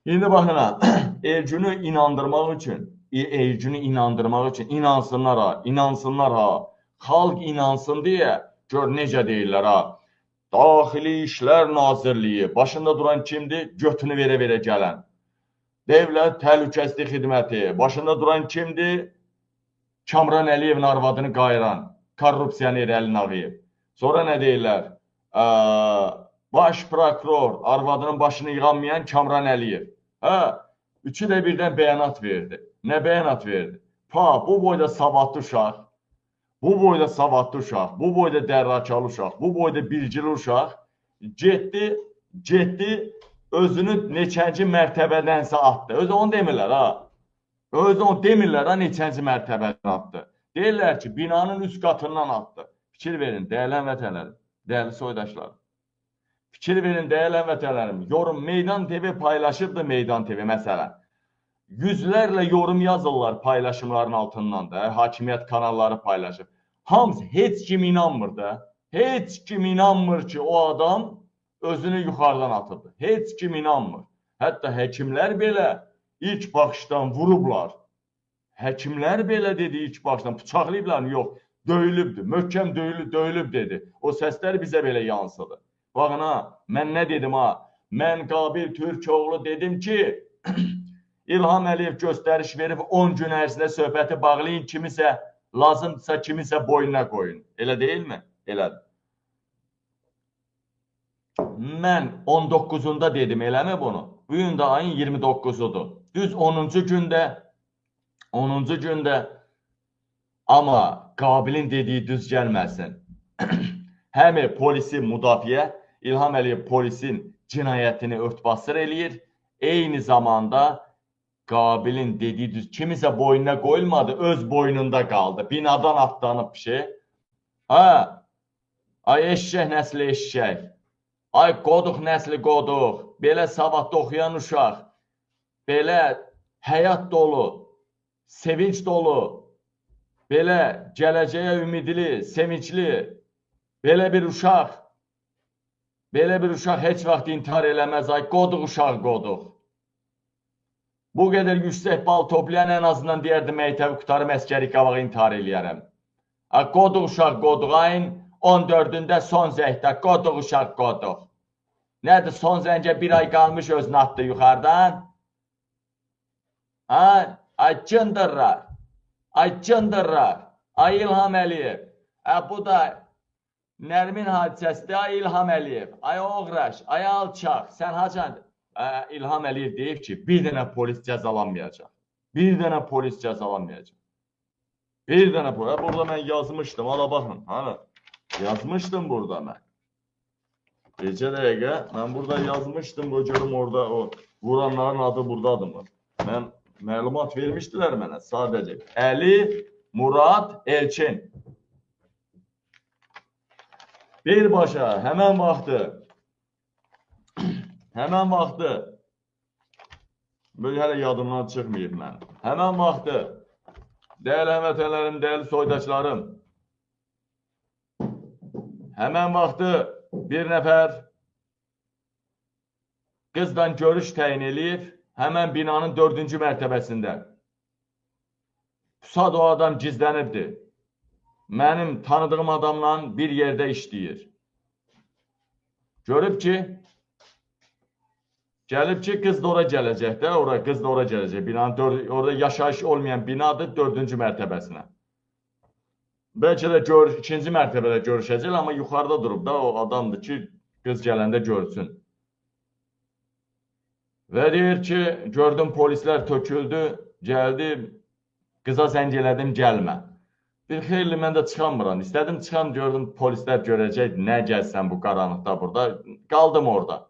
İndi baxın ha, Elcünü inandırmaq üçün inansınlar ha, inansınlar ha. Xalq inansın deyə gör necə deyirlər ha. Daxili İşlər Nazirliyi başında duran kimdir? Götünü verə-verə gələn. Dövlət Təhlükəsizlik Xidməti başında duran kimdir? Kamran Əliyevin arvadını qayıran, korrupsiyaner Əlin Ağayev. Sonra nə deyirlər? Baş prokuror arvadının başını yığanmayan Kamran Əliyev. Üçü də birdən bəyanat verdi. Nə bəyanat verdi? Bu boyda savadlı uşaq, bu boyda savadlı uşaq, bu boyda dərrakalı uşaq, bu boyda bilgili uşaq getdi, özünü neçənci mərtəbədənsə atdı. Özü onu demirlər ha. Özü onu demirlər ha, neçənci mərtəbədən atdı. Deyirlər ki, binanın üst qatından atdı. Fikir verin, dəyərli həmvətənlərim, dəyərli soydaşlarım. Fikir verin, dəyərli həmvətənlərim. Yorum Meydan TV paylaşıbdı, Meydan TV məsələn. Yüzlərlə yorum yazırlar paylaşımların altından da, hakimiyyət kanalları paylaşıb. Hamısı, heç kim inanmır da. Heç kim inanmır ki, o adam özünü yuxarıdan atıbdır. Heç kim inanmır. Hətta həkimlər belə ilk baxışdan vurublar. Həkimlər belə dedi ilk başdan, bıçaqlayıblar, yox, döyülübdür, möhkəm döyülüb dedi. O səslər bizə belə yansıdı. Baxın ha, mən nə dedim ha, mən Qabil Türkoğlu dedim ki, İlham Əliyev göstəriş verib 10 gün ərzində söhbəti bağlayın, kimisə lazımdırsa kimisə boynuna qoyun. Elə deyilmi? Elədir. Mən 19-unda dedim, eləmi bunu? Bugün də ayın 29-udur. Düz 10-cu gündə amma Qabilin dediyi düz gəlməsin. Həmi polisi müdafiə, İlham Əliyev polisin cinayətini örtbasır eləyir. Eyni zamanda Qabilin dediyi düz kimisə boynuna qoyulmadı, öz boynunda qaldı. Binadan atlanıb bir şey. Ay eşşək nəsli eşşək. Ay qoduq nəsli qoduq. Belə savadda oxuyan uşaq. Belə həyat dolu, sevinç dolu, belə gələcəyə ümidli, sevincli, belə bir uşaq heç vaxt intihar eləməz. Ay qoduq uşaq qoduq. Bu qədər yüksək bal toplayan ən azından deyərdi, məktəbi qutarım, əskəri qavağı intihar eləyərəm. Qoduq uşaq qoduq, ayın 14-də son zəhdə, qoduq uşaq qoduq. Nədir, son zəncə bir ay qalmış özünü atdı yuxarıdan? Ay cındırlar, ay İlham Əliyev. Bu da Nərmin hadisəsidir, ay İlham Əliyev. Ay oğraş, ay alçaq, sən hacandır? İlham Əliyev deyib ki, bir dənə polis cəzalanmayacaq. Bir dənə polis cəzalanmayacaq. Bir dənə polis. Burada mən yazmışdım, ala baxın. Yazmışdım burada mən. Gecə dəqiqə, mən burada yazmışdım, görüm orada o vuranların adı buradadır. Mən məlumat vermişdilər mənə sadəcə. Əli Murad Elçin. Birbaşa, həmən vaxtı, böyle hələ yadımdan çıxmayıb mən. Həmən vaxtı, dəyərli həmvətənlərim, dəyərli soydaşlarım, həmən vaxtı bir nəfər qızdan görüş təyin eləyib, həmən binanın 4-cü mərtəbəsində. Pusad o adam gizlənibdir. Mənim tanıdığım adamla bir yerdə işləyir. Görüb ki, qız da ora gələcək də, qız da ora gələcək. Binanın orada yaşayış olmayan binadır 4-cü mərtəbəsinə. Bəlkə də 2-ci mərtəbədə görüşəcək, amma yuxarıda durub da o adamdır ki, qız gələndə görsün. Və deyir ki, gördüm polislər töküldü, gəldi, qıza zəng elədim, gəlmə. Bir xeyli mən də çıxamıram. İstədim çıxam, gördüm polislər görəcək, nə gəlsən bu qaranlıqda burada. Qaldım orada.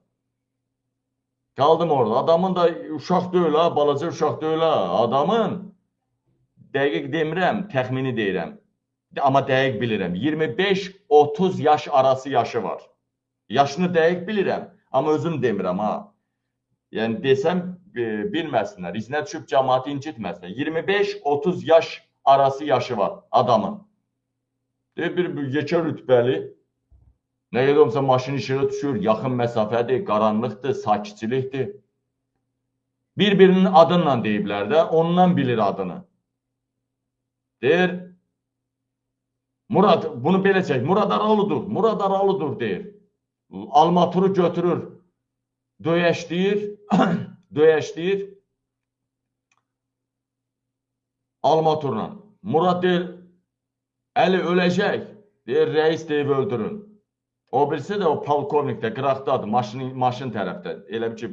Adamın da uşaq deyil ha, balaca uşaq deyil ha. Adamın, dəqiq demirəm, təxmini deyirəm. Amma dəqiq bilirəm. 25-30 yaş arası yaşı var. Yaşını dəqiq bilirəm, amma özüm demirəm ha. Yəni desəm bilməsinlər, izinə düşüb cəmaatı incitməsinlər. 25-30 yaş arası yaşı var adamın. Bir yekə rütbəli, nə qədər olmasa maşın işığı düşür, yaxın məsafədir, qaranlıqdır, sakitçilikdir. Bir-birinin adınla deyiblər də, ondan bilir adını. Deyir, Murad, bunu belə çək, Murad Aralıdır, Murad Aralıdır deyir. Almaturu götürür, döyəşləyir, döyəşləyir Almaturla. Murad deyir, Əli öləcək, deyir, rəis deyib öldürün. O birisi də o polkovnikdə, qıraqdadır, maşın tərəfdə, elə bir ki,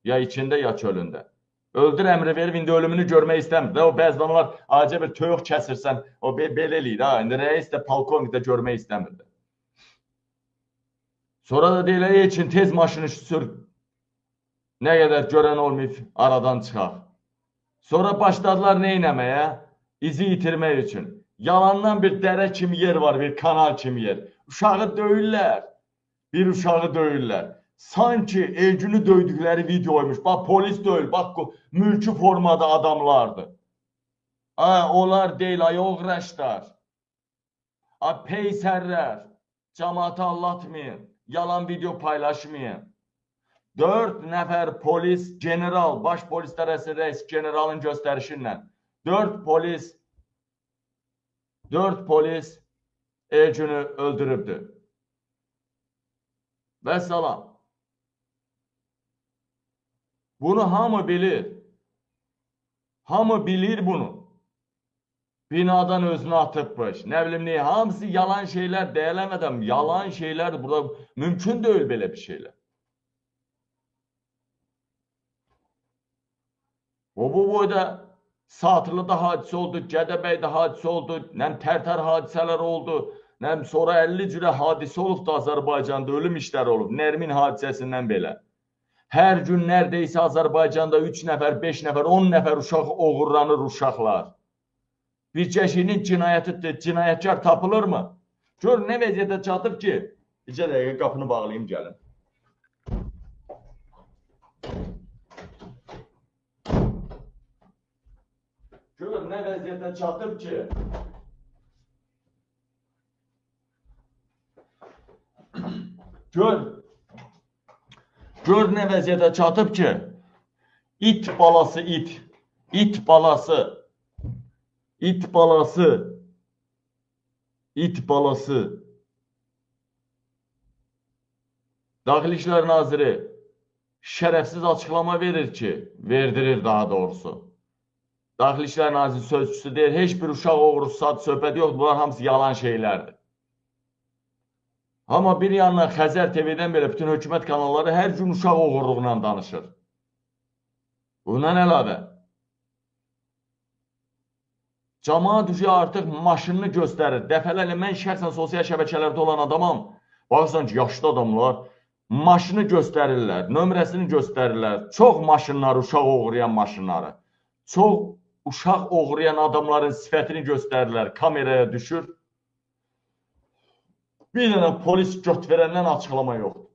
ya içində, ya çölündə. Öldür əmri verib, indi ölümünü görmək istəmir. O bəzən var, acə bir toyuq kəsirsən, o belə eləyir. İndi rəis də polkovnik də görmək istəmirdi. Sonra da deyirlər, üçün tez maşını sür, nə qədər görən olmayıb, aradan çıxaq. Sonra başladılar nə eləməyə? İzi itirmək üçün. Yalandan bir dərə kimi yer var, bir kanal kimi yer. Uşağı döyürlər, bir uşağı döyürlər. Sanki Elgünü döydükləri videoymuş. Bax, polis döyül, bax, mülki formada adamlardır. Onlar deyil, ay oğraşlar. Peysərlər, cəmaatı allatmayın, yalan video paylaşmayın. 4 nəfər polis, general, baş polis dərəsi rəis generalın göstərişinlə 4 polis Elgünü öldürübdür. Və salam. Bunu hamı bilir. Hamı bilir bunu. Binadan özünü atıbmış. Nə bilim ne, hamısı yalan şeylər deyələmədən, yalan şeylər burada mümkün deyil belə bir şeylər. Bu boyda Satırlı'da hadisə oldu, Gədəbəydə hadisə oldu, nəm Tərtər hadisələr oldu, nəm sonra 50 cürə hadisə olub da Azərbaycanda ölüm işləri olub, Nərmin hadisəsindən belə. Hər gün nərdeysə Azərbaycanda 3 nəfər, 5 nəfər, 10 nəfər uşaq oğurlanır uşaqlar. Bir kişinin cinayətkar tapılır mı? Gör nə vəziyyətə çatıb ki, 2 dəqiqə qapını bağlayayım gəlin. Gör nə vəziyyətə çatıb ki, Gör nə vəziyyətə çatıb ki, it balası Daxili İşlər Naziri şərəfsiz açıqlama verir ki, verdirir daha doğrusu. Daxili İşlər Naziri sözcüsü deyir, heç bir uşaq oğrusu saat söhbəti yoxdur, bunlar hamısı yalan şeylərdir. Amma bir yandan Xəzər TV-dən belə bütün hökumət kanalları hər gün uşaq oğurluğundan danışır. Bundan əlavə, cəmaət artıq maşınını göstərir. Dəfələrlə mən şəxsən sosial şəbəkələrdə olan adamam. Baxırsan ki, yaşlı adamlar maşını göstərirlər, nömrəsini göstərirlər. Çox maşınları, uşaq oğurlayan maşınları. Çox uşaq oğurlayan adamların sifətini göstərirlər, kameraya düşür. Bir dənə polis göt verəndən açıqlama yoxdur.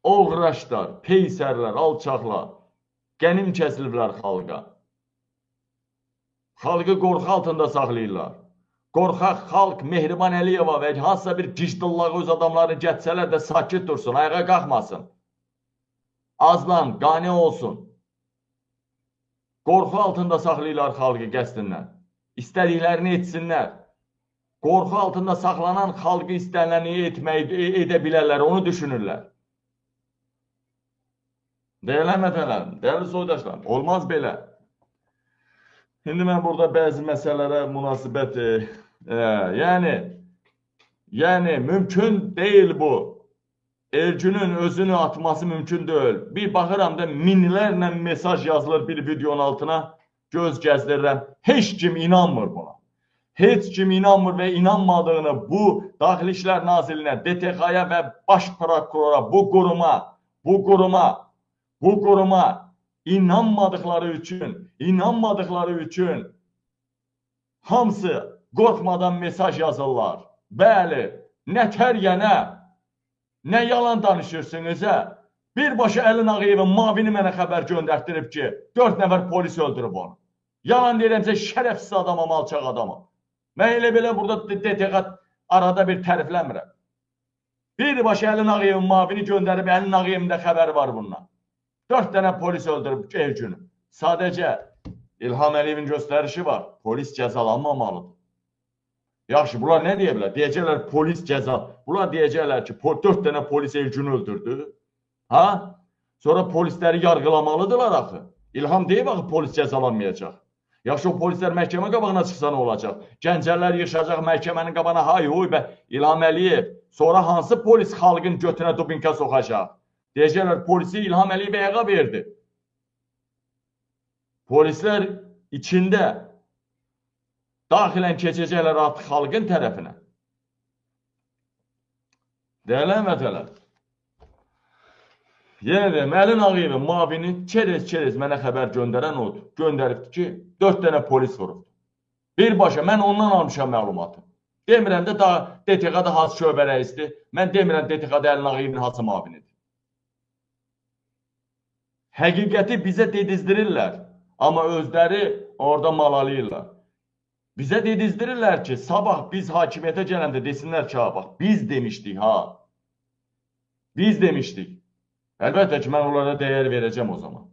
Oğraşlar, peysərlər, alçaqlar, qənim kəsiliblər xalqa. Xalqı qorxu altında saxlayırlar. Qorxaq xalq Mehriban Əliyeva və hansısa bir gicdillağı öz adamlarını gətsələr də sakit dursun, ayağa qalxmasın. Azlan, qane olsun. Qorxu altında saxlayırlar xalqı qəsdindən. İstədiklərini etsinlər. Qorxu altında saxlanan xalqı istəniləni edə bilərlər, onu düşünürlər. Deyələmədələr, dəyərli soydaşlar, olmaz belə. İndi mən burada bəzi məsələlərə münasibət, yəni mümkün deyil bu. Elgünün özünü atması mümkün deyil. Bir baxıram da minlərlə mesaj yazılır bir videonun altına, göz gəzdirirəm. Heç kim inanmır buna. Heç kim inanmır və inanmadığını bu Daxili İşlər Nazirinə, DTX-ya və Baş Prokurora, bu quruma inanmadıqları üçün hamısı qorxmadan mesaj yazırlar. Bəli, nətər yenə, nə yalan danışırsınız, birbaşa Əlin Ağayevin mavini mənə xəbər göndərtdirib ki, 4 nəfər polis öldürüb onu. Yalan deyirəmsə şərəfsiz adamam, alçaq adamam. Mən elə belə burada DTX arada bir tərifləmirəm. Birbaşa Əlin Ağayevin mavini göndərib, Əlin Ağayevin də xəbəri var bundan. 4 dənə polis öldürüb ev günü. Sadəcə İlham Əliyevin göstərişi var. Polis cəzalanmamalıdır. Yaxşı, bunlar nə deyə bilər? Deyəcəklər polis cəza. Bunlar deyəcəklər ki, 4 dənə polis ev günü öldürdü. Ha? Sonra polisləri yargılamalıdırlar axı. İlham deyib axı polis cəzalanmayacaq. Yaxşı, o polislər məhkəmə qabağına çıxsa nə olacaq? Gəncələr yığışacaq məhkəmənin qabağına, hay huy bə, İlham Əliyev. Sonra hansı polis xalqın götünə dubinka soxacaq? Deyəcəklər polisi İlham Əliyev əyə verdi. Polislər içində daxilən keçəcəklər artıq xalqın tərəfinə. Dəyərli həmvətənlər, yenə deyim, Əlin Ağayevin mavini çerez mənə xəbər göndərən odur. Göndəribdir ki, 4 dənə polis vurubdur. Birbaşa mən ondan almışam məlumatı. Demirəm də DTX-da hansı şöbə rəisdir. Mən demirəm DTX-da Əlin Ağayevin hansı mavinidir. Həqiqəti bizə dedizdirirlər. Amma özləri orada malalayırlar. Bizə dedizdirirlər ki, sabah biz hakimiyyətə gələndə desinlər ki, bax, biz demişdik, ha. Biz demişdik. Əlbəttə ki, mən onlara dəyər verəcəm o zaman.